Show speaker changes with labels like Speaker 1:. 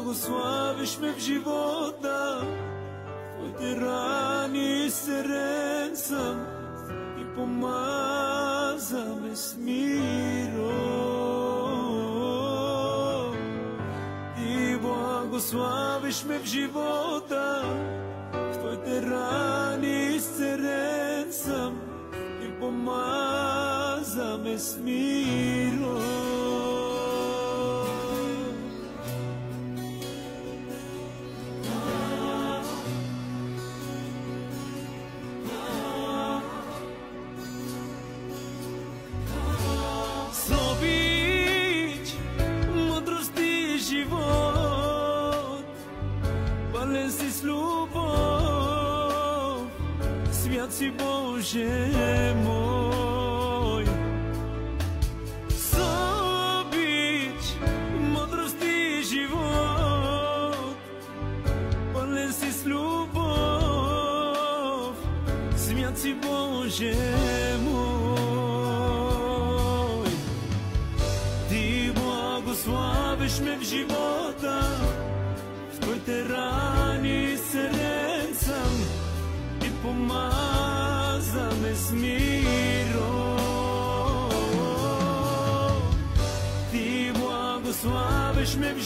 Speaker 1: благославиш ме в живота, твоите рани сирен съм и помаза ме с миро. Ти благославиш ме в живота, в твоите рани сирен съм и помаза ме с миро. Живот, пълен си с любов, свят си Боже мой. С обич, мъдрост и живот, пълен си с любов, свят си Боже мой. Ти благославиш ме в живота, в твоите рани сирен съм и помаза ме с миро. Ти благославиш ме в живота.